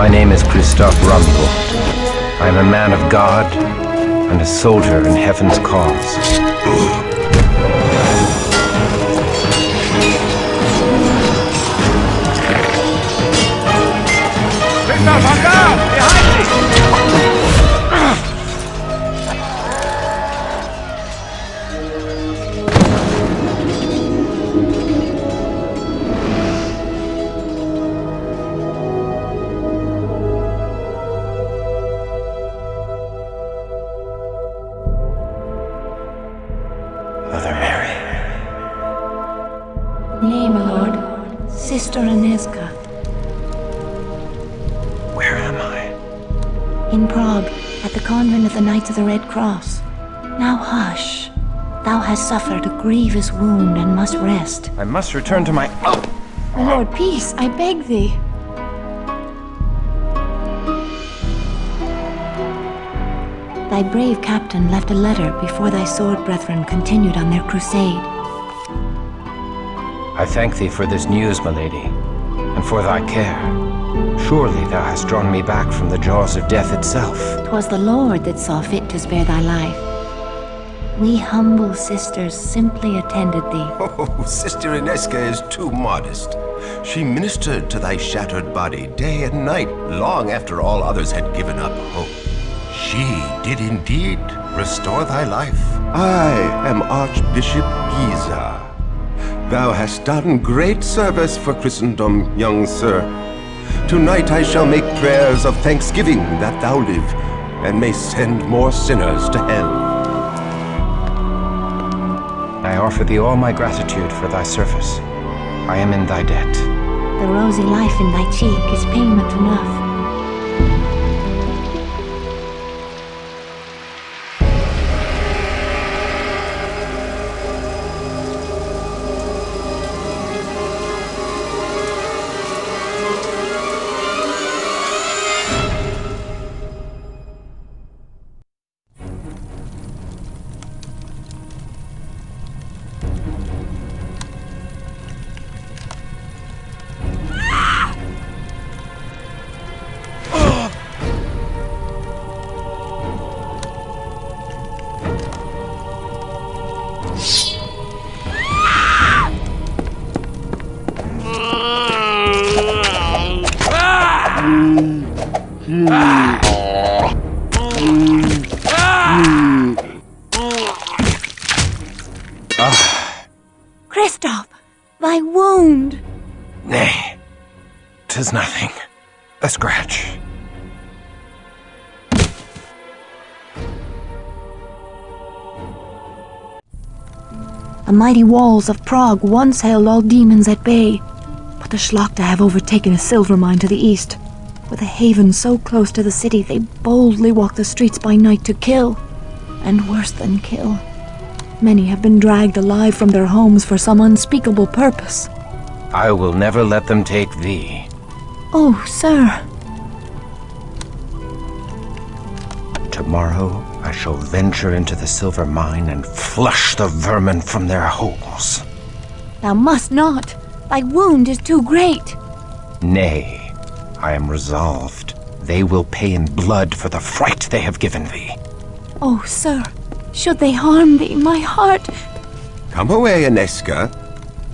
My name is Christoph Rumbold. I am a man of God and a soldier in heaven's cause. Christoph, on guard! Behind me! Mother Mary. Nay, my lord. Sister Aneska. Where am I? In Prague, at the convent of the Knights of the Red Cross. Now hush. Thou hast suffered a grievous wound and must rest. I must return to my... Oh! My lord, peace, I beg thee. Thy brave captain left a letter before thy sword brethren continued on their crusade. I thank thee for this news, my lady, and for thy care. Surely thou hast drawn me back from the jaws of death itself. 'Twas the Lord that saw fit to spare thy life. We humble sisters simply attended thee. Oh, Sister Aneska is too modest. She ministered to thy shattered body day and night, long after all others had given up hope. She did indeed restore thy life. I am Archbishop Giza. Thou hast done great service for Christendom, young sir. Tonight I shall make prayers of thanksgiving that thou live, and may send more sinners to hell. I offer thee all my gratitude for thy service. I am in thy debt. The rosy life in thy cheek is payment enough. Christoph, thy wound! Nay, 'tis nothing. A scratch. The mighty walls of Prague once held all demons at bay, but the Schlachter have overtaken a silver mine to the east. With a haven so close to the city, they boldly walk the streets by night to kill, and worse than kill. Many have been dragged alive from their homes for some unspeakable purpose. I will never let them take thee. Oh, sir. Tomorrow I shall venture into the silver mine and flush the vermin from their holes. Thou must not. Thy wound is too great. Nay, I am resolved. They will pay in blood for the fright they have given thee. Oh, sir, should they harm thee, my heart... Come away, Aneska.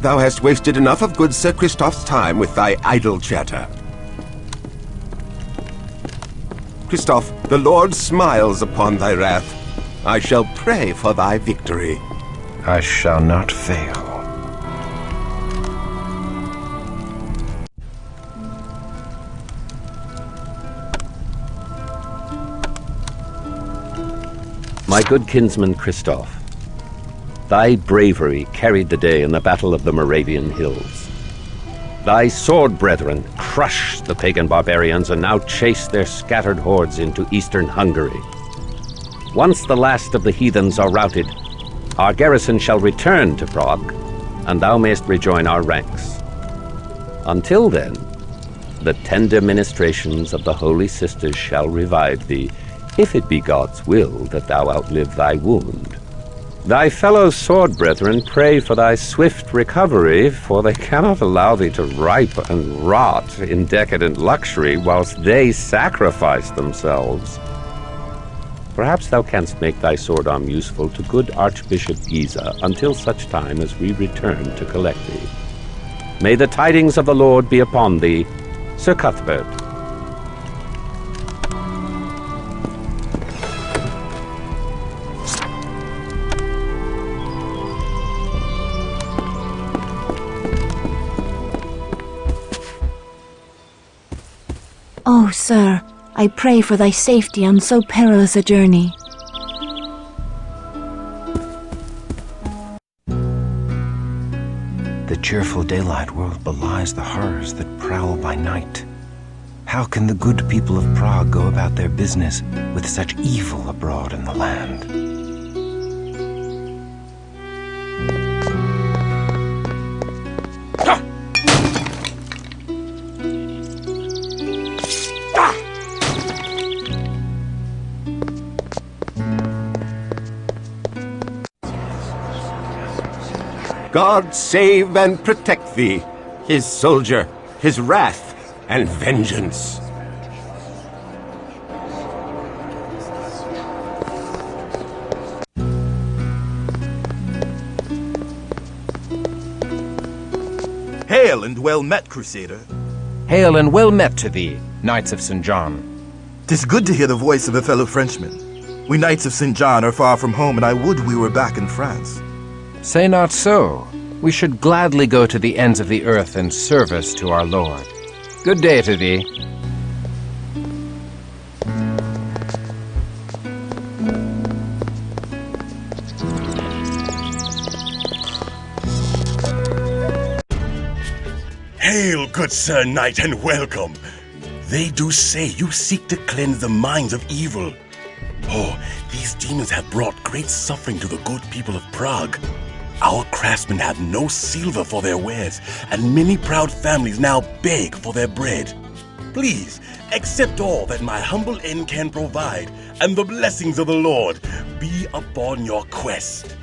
Thou hast wasted enough of good Sir Christoph's time with thy idle chatter. Christoph, the Lord smiles upon thy wrath. I shall pray for thy victory. I shall not fail. My good kinsman Christoph, thy bravery carried the day in the Battle of the Moravian Hills. Thy sword brethren crushed the pagan barbarians and now chase their scattered hordes into eastern Hungary. Once the last of the heathens are routed, our garrison shall return to Prague, and thou mayst rejoin our ranks. Until then, the tender ministrations of the Holy Sisters shall revive thee, if it be God's will that thou outlive thy wound. Thy fellow sword brethren pray for thy swift recovery, for they cannot allow thee to ripe and rot in decadent luxury whilst they sacrifice themselves. Perhaps thou canst make thy sword arm useful to good Archbishop Giza until such time as we return to collect thee. May the tidings of the Lord be upon thee, Sir Cuthbert. Oh, sir, I pray for thy safety on so perilous a journey. The cheerful daylight world belies the horrors that prowl by night. How can the good people of Prague go about their business with such evil abroad in the land? God save and protect thee, his soldier, his wrath, and vengeance. Hail and well met, Crusader. Hail and well met to thee, Knights of St. John. 'Tis good to hear the voice of a fellow Frenchman. We Knights of St. John are far from home, and I would we were back in France. Say not so. We should gladly go to the ends of the earth in service to our Lord. Good day to thee. Hail, good Sir Knight, and welcome. They do say you seek to cleanse the minds of evil. Oh, these demons have brought great suffering to the good people of Prague. Our craftsmen have no silver for their wares, and many proud families now beg for their bread. Please, accept all that my humble inn can provide, and the blessings of the Lord be upon your quest.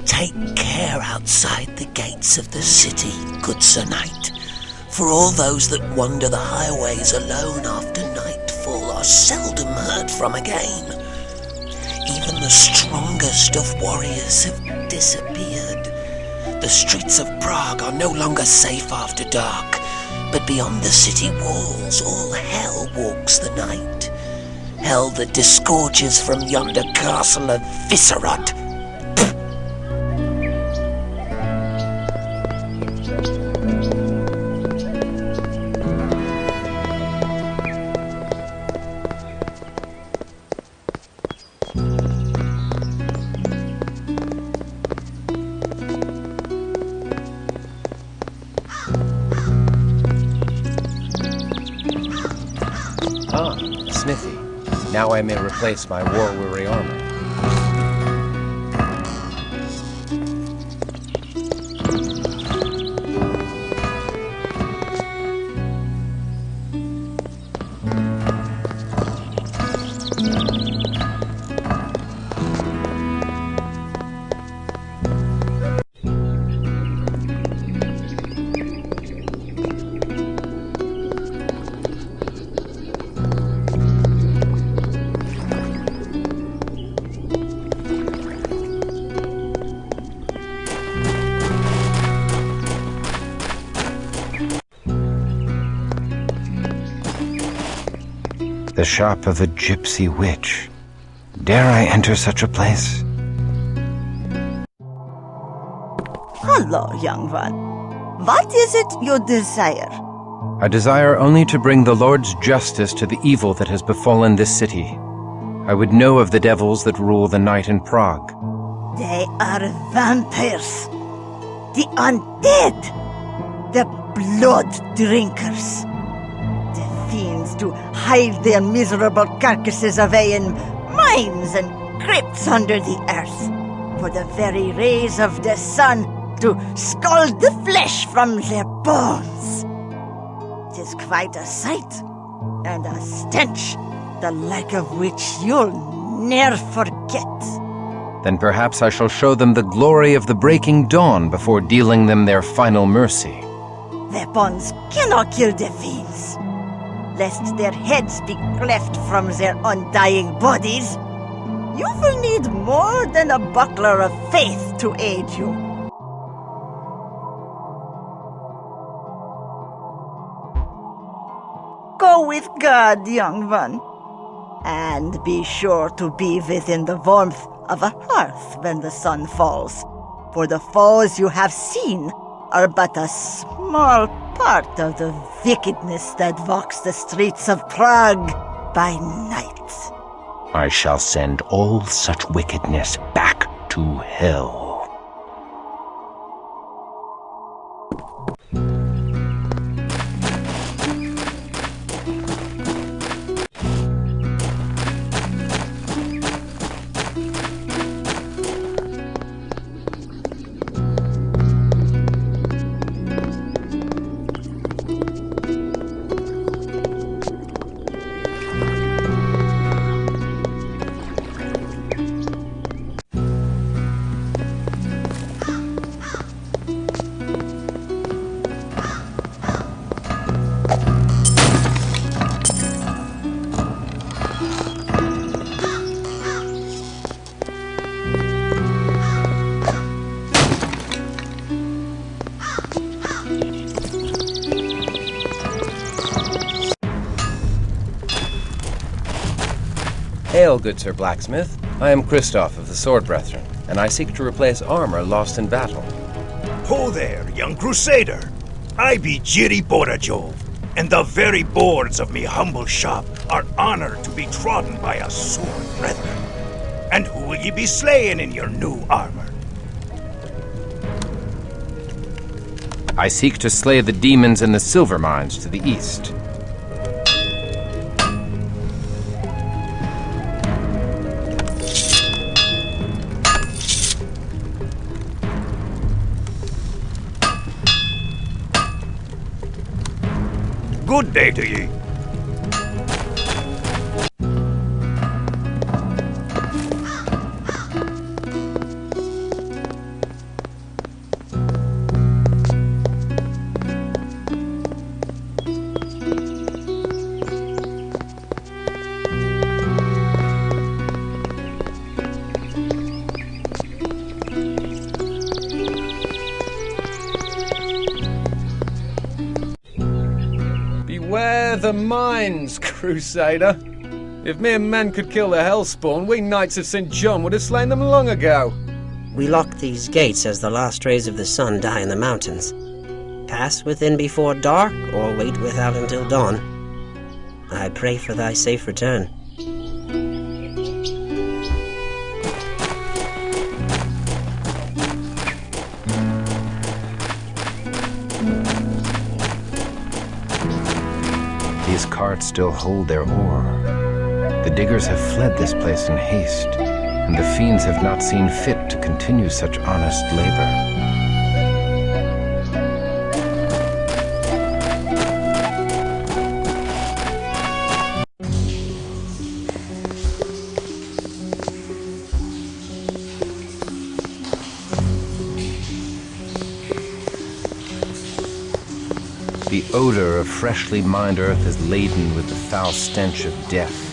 Take care outside the gates of the city, good Sir Knight, for all those that wander the highways alone after nightfall are seldom heard from again. Even the strongest of warriors have disappeared. The streets of Prague are no longer safe after dark, but beyond the city walls all hell walks the night. Hell that disgorges from yonder castle of Visserod. Ah, smithy. Now I may replace my war-weary armor. The shop of a gypsy witch. Dare I enter such a place? Hello, young one. What is it you desire? I desire only to bring the Lord's justice to the evil that has befallen this city. I would know of the devils that rule the night in Prague. They are vampires. The undead. The blood drinkers. The fiends to hide their miserable carcasses away in mines and crypts under the earth, for the very rays of the sun to scald the flesh from their bones. 'Tis quite a sight, and a stench, the like of which you'll ne'er forget. Then perhaps I shall show them the glory of the breaking dawn before dealing them their final mercy. Weapons cannot kill the fiends, lest their heads be cleft from their undying bodies. You will need more than a buckler of faith to aid you. Go with God, young one. And be sure to be within the warmth of a hearth when the sun falls, for the foes you have seen are but a small part of the wickedness that walks the streets of Prague by night. I shall send all such wickedness back to hell. Hail, good Sir Blacksmith. I am Christoph of the Sword Brethren, and I seek to replace armor lost in battle. Ho there, young crusader. I be Jiri Borajov, and the very boards of me humble shop are honored to be trodden by a sword brethren. And who will ye be slaying in your new armor? I seek to slay the demons in the silver mines to the east. Good day to ye. Beware the mines, Crusader. If mere men could kill the Hellspawn, we Knights of St. John would have slain them long ago. We lock these gates as the last rays of the sun die in the mountains. Pass within before dark, or wait without until dawn. I pray for thy safe return. These carts still hold their ore. The diggers have fled this place in haste, and the fiends have not seen fit to continue such honest labor. The odor of freshly mined earth is laden with the foul stench of death.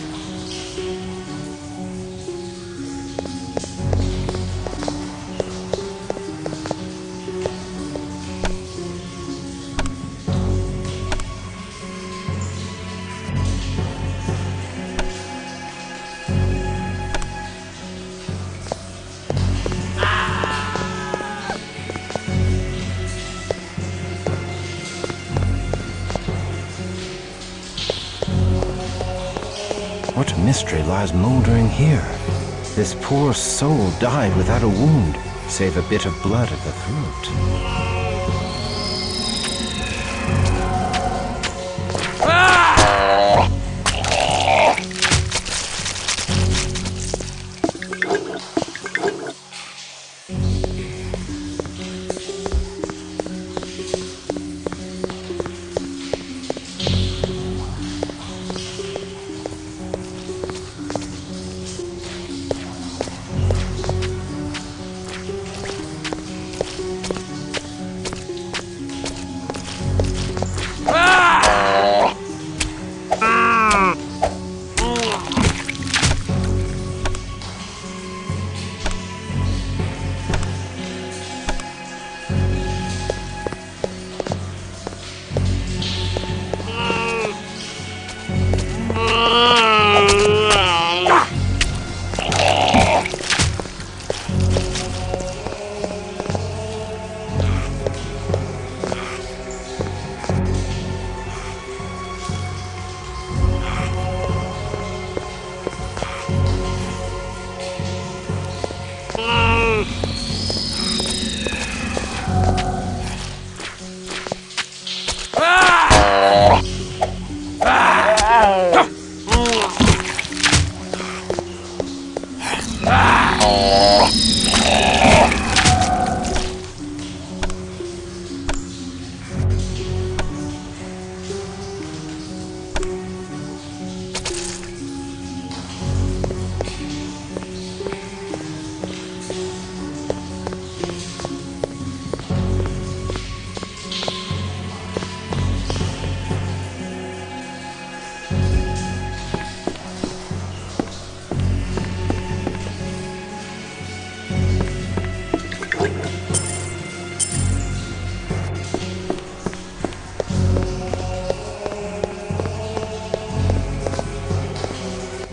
mystery lies moldering here. This poor soul died without a wound, save a bit of blood at the throat.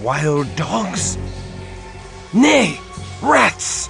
Wild dogs? Nay, rats!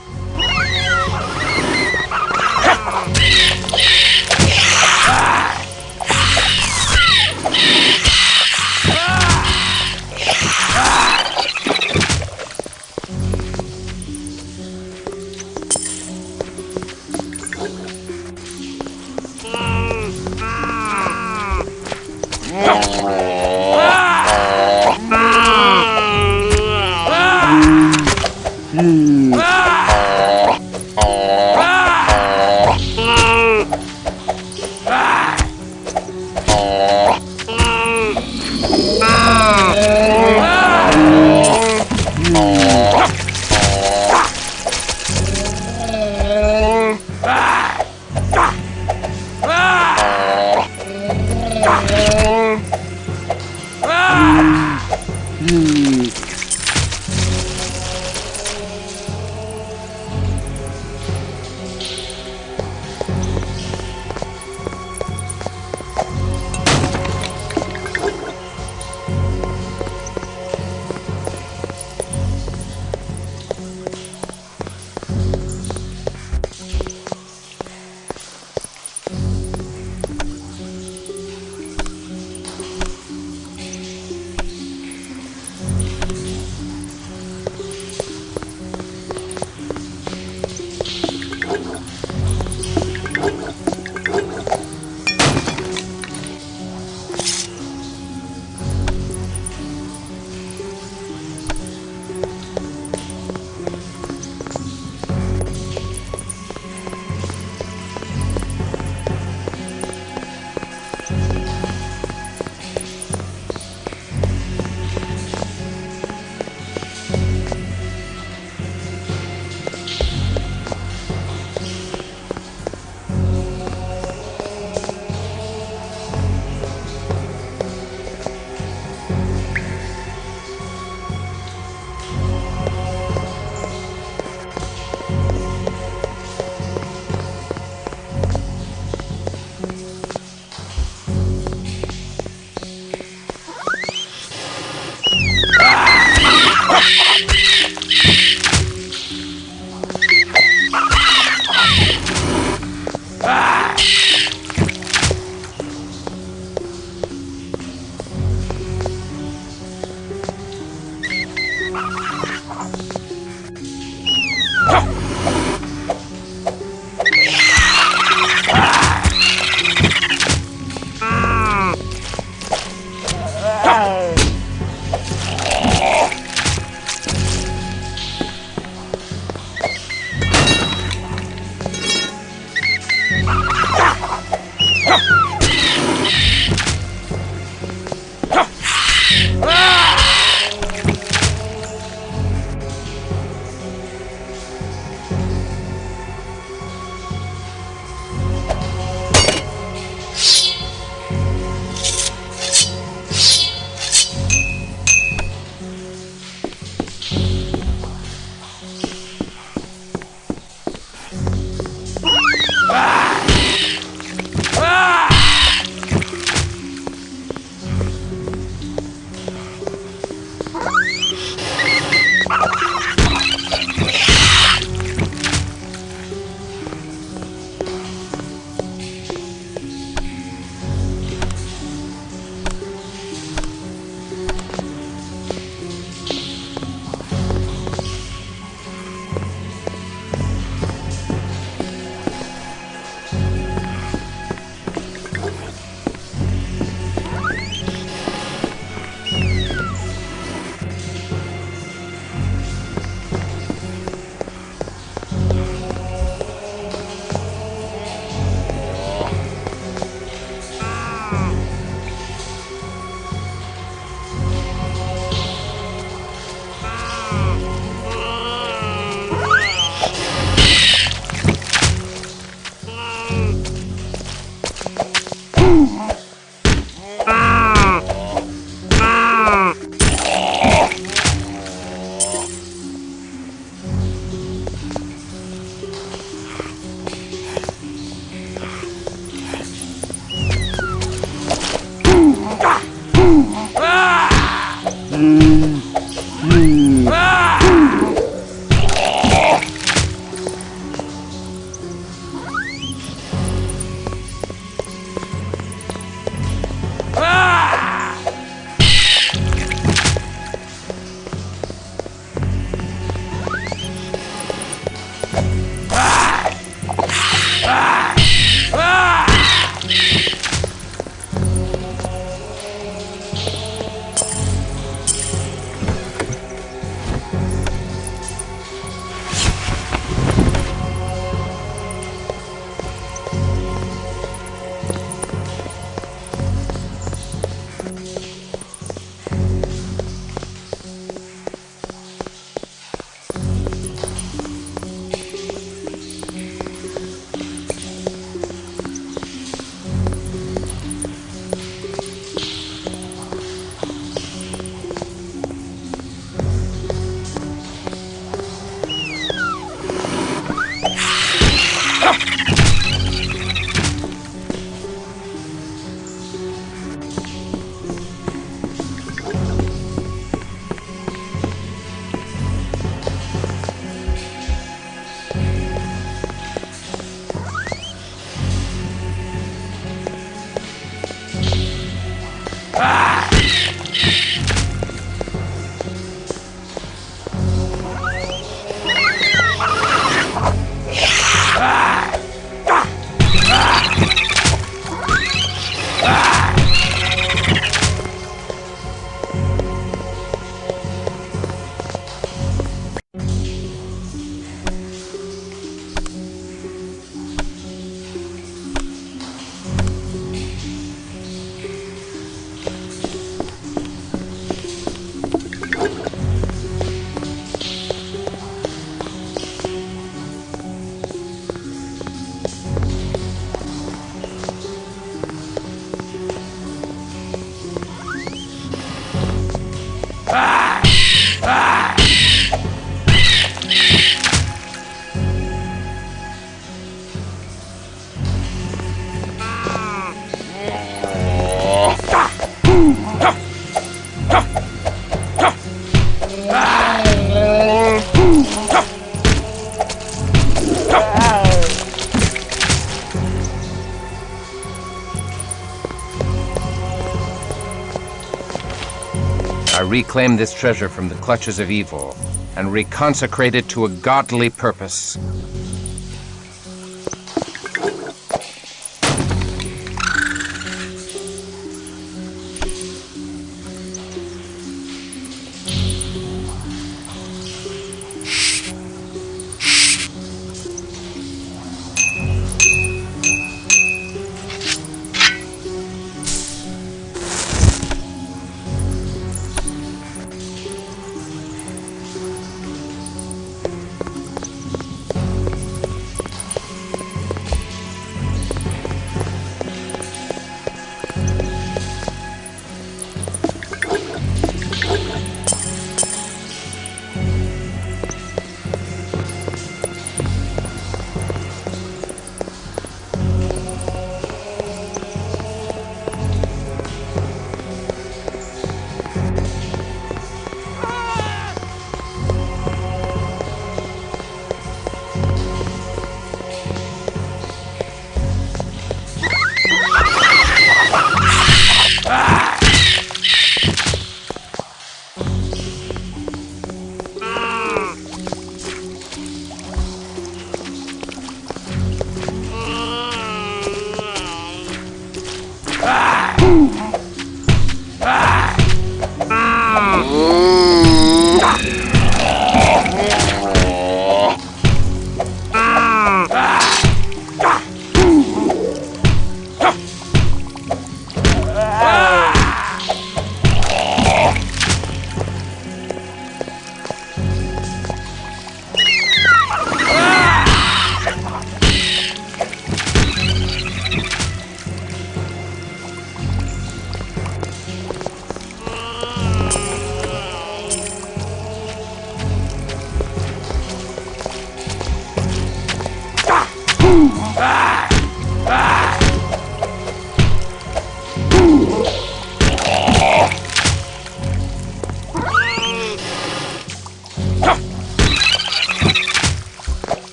reclaim this treasure from the clutches of evil and reconsecrate it to a godly purpose.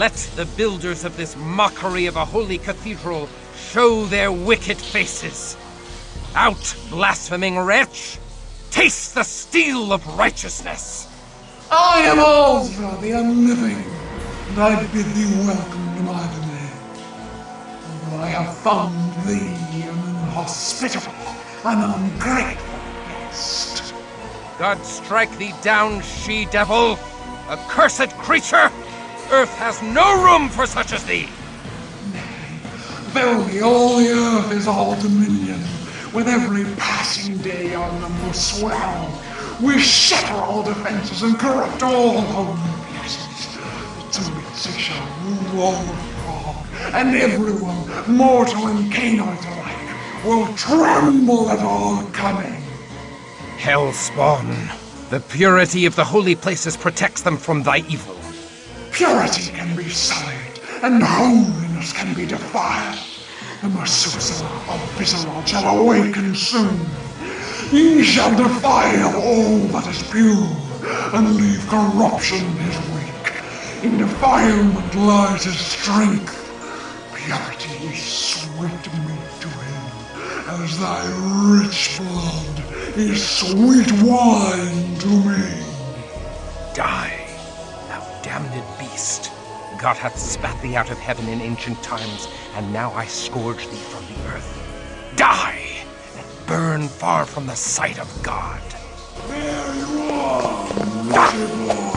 Let the builders of this mockery of a holy cathedral show their wicked faces. Out, blaspheming wretch! Taste the steel of righteousness! I am Alzra, the Unliving, and I bid thee welcome to my domain. Although I have found thee an inhospitable and ungrateful guest. God strike thee down, she-devil! Accursed creature! Earth has no room for such as thee! Verily, all the earth is all dominion. With every passing day our numbers swell. We shatter all defenses and corrupt all home places. But we shall rule all of Prague, and everyone, mortal and canine alike, will tremble at our coming. Hellspawn, the purity of the holy places protects them from thy evil. Purity can be sullied, and holiness can be defiled. The Methuselah of Visceral shall awaken soon. He shall defile all that is pure, and leave corruption his wake. In defilement lies his strength. Purity is sweet meat to him, as thy rich blood is sweet wine to me. Die, thou damned beast. God hath spat thee out of heaven in ancient times, and now I scourge thee from the earth. Die, and burn far from the sight of God. There you are, miserable.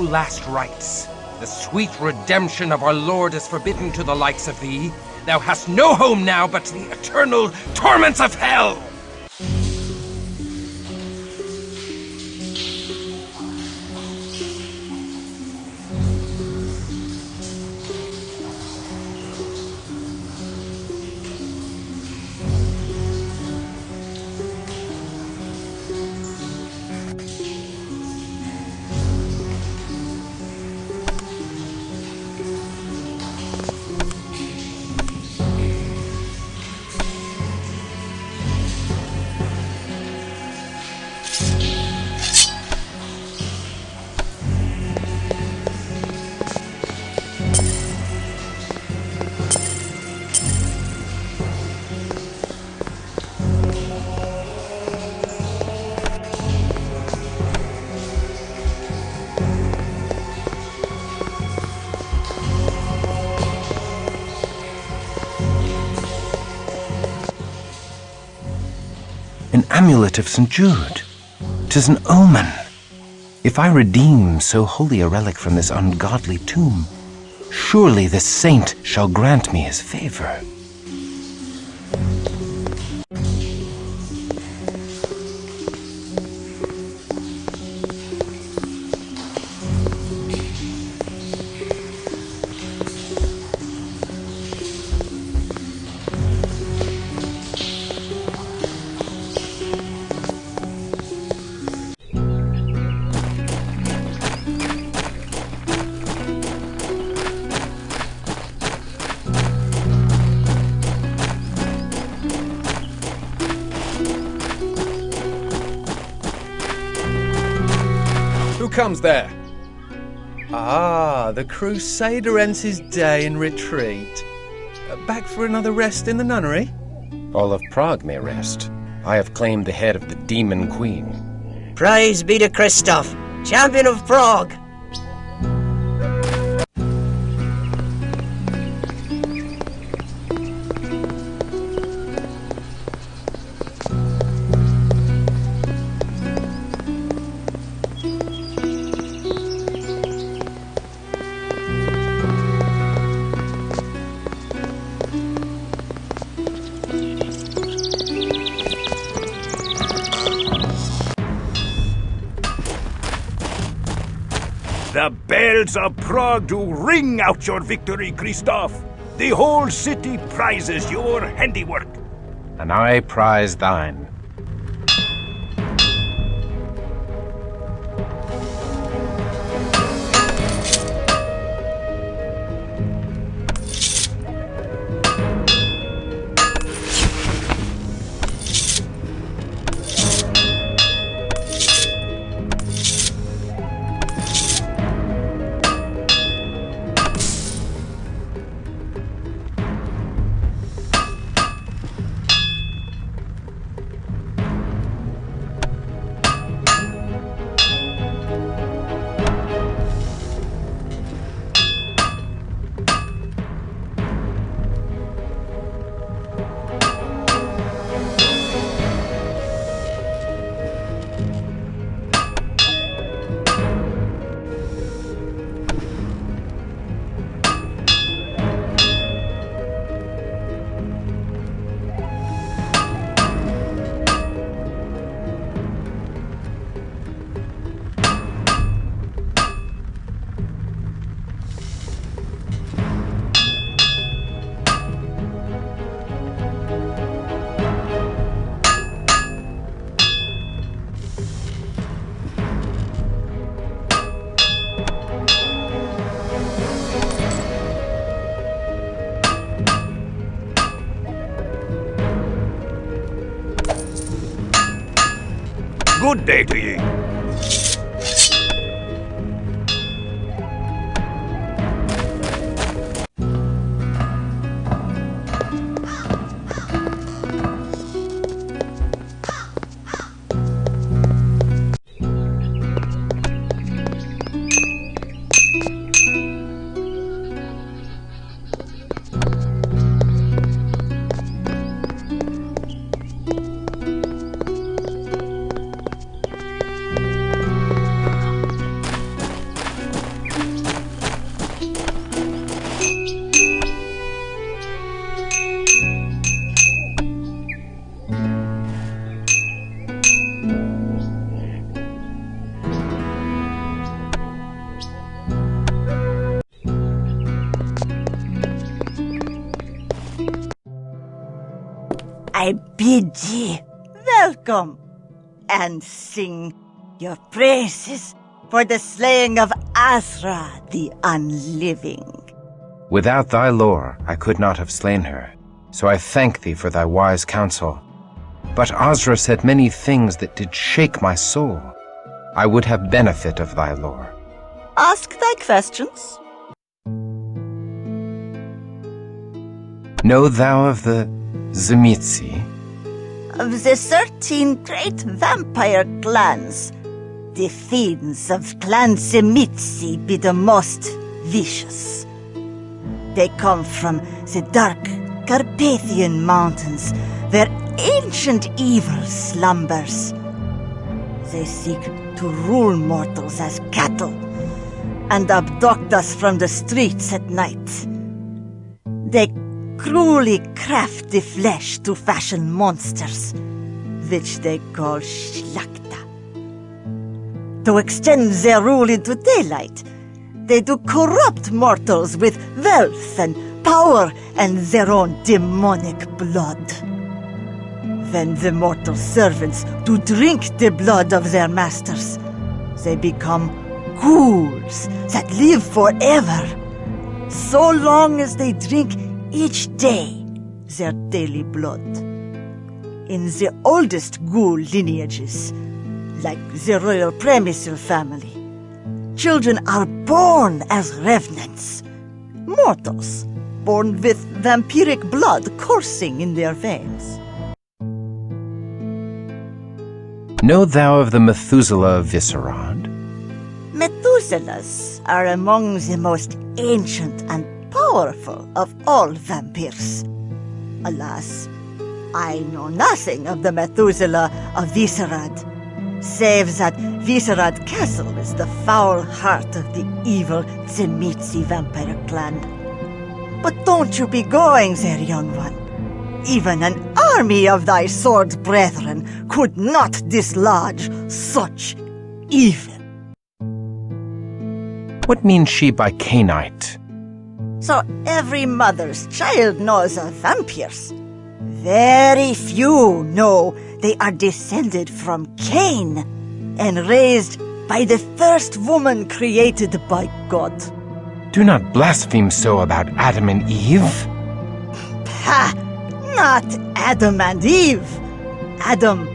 Last rites. The sweet redemption of our Lord is forbidden to the likes of thee. Thou hast no home now but the eternal torments of hell! An amulet of St. Jude. 'Tis an omen. If I redeem so holy a relic from this ungodly tomb, surely this saint shall grant me his favor. comes there? Ah, the Crusader ends his day in retreat. Back for another rest in the nunnery? All of Prague may rest. I have claimed the head of the Demon Queen. Praise be to Christoph, champion of Prague! The bells of Prague do ring out your victory, Christoph. The whole city prizes your handiwork. And I prize thine. Good day to ye. I bid ye welcome, and sing your praises for the slaying of Asra the Unliving. Without thy lore, I could not have slain her, so I thank thee for thy wise counsel. But Asra said many things that did shake my soul. I would have benefit of thy lore. Ask thy questions. Know thou of the Zemitzi? Of the 13 great vampire clans, the fiends of Clan Zemitzi be the most vicious. They come from the dark Carpathian mountains, where ancient evil slumbers. They seek to rule mortals as cattle, and abduct us from the streets at night. They cruelly craft the flesh to fashion monsters, which they call Schlachta. To extend their rule into daylight, they do corrupt mortals with wealth and power and their own demonic blood. When the mortal servants do drink the blood of their masters, they become ghouls that live forever, so long as they drink each day their daily blood. In the oldest ghoul lineages, like the royal Premisil family, children are born as revenants. Mortals, born with vampiric blood coursing in their veins. Know thou of the Methuselah of Viscerad? Methuselahs are among the most ancient and powerful of all vampires. Alas, I know nothing of the Methuselah of Viscerad, save that Viscerad Castle is the foul heart of the evil Tzimitzi vampire clan. But don't you be going there, young one. Even an army of thy sword brethren could not dislodge such evil. What means she by Cainite? So every mother's child knows of vampires. Very few know they are descended from Cain and raised by the first woman created by God. Do not blaspheme so about Adam and Eve. Ha! Not Adam and Eve. Adam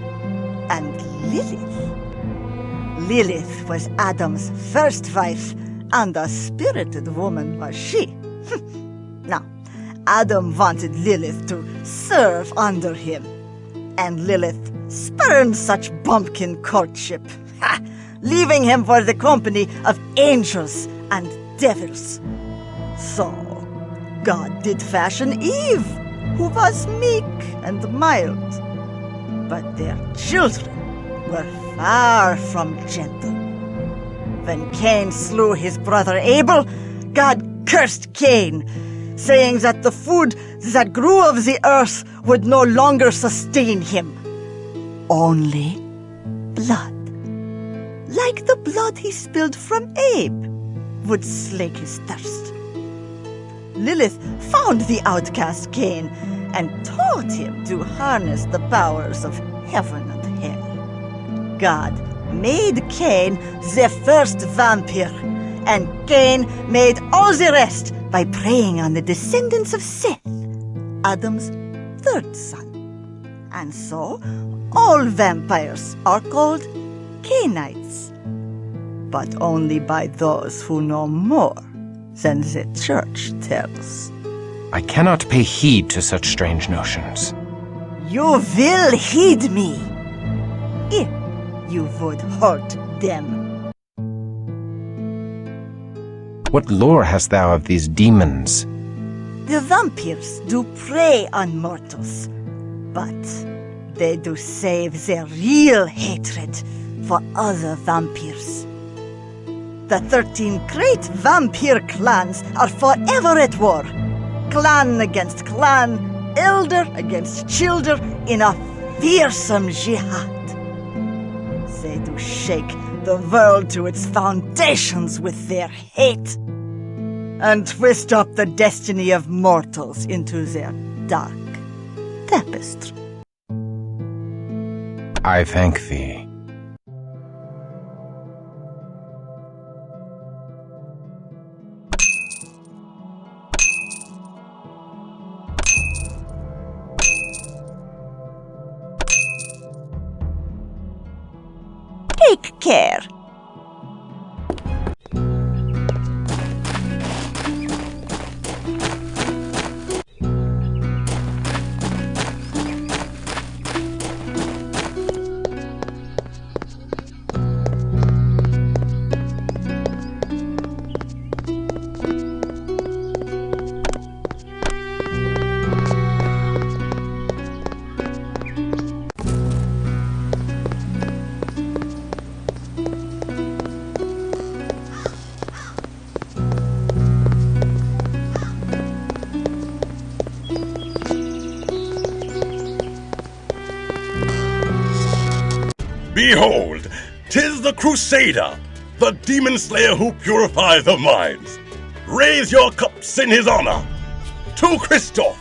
and Lilith. Lilith was Adam's first wife, and a spirited woman was she. Now, Adam wanted Lilith to serve under him, and Lilith spurned such bumpkin courtship, leaving him for the company of angels and devils. So, God did fashion Eve, who was meek and mild, but their children were far from gentle. When Cain slew his brother Abel, God cursed Cain, saying that the food that grew of the earth would no longer sustain him. Only blood, like the blood he spilled from Abe, would slake his thirst. Lilith found the outcast Cain and taught him to harness the powers of heaven and hell. God made Cain the first vampire, and Cain made all the rest by preying on the descendants of Seth, Adam's third son. And so, all vampires are called Cainites, but only by those who know more than the church tells. I cannot pay heed to such strange notions. You will heed me, if you would hurt them. What lore hast thou of these demons? The vampires do prey on mortals, but they do save their real hatred for other vampires. The 13 great vampire clans are forever at war. Clan against clan, elder against childer in a fearsome jihad. They do shake the world to its foundations with their hate and twist up the destiny of mortals into their dark tapestry. I thank thee. Take care. Behold, 'tis the Crusader, the demon slayer who purifies the minds. Raise your cups in his honor. To Christoph,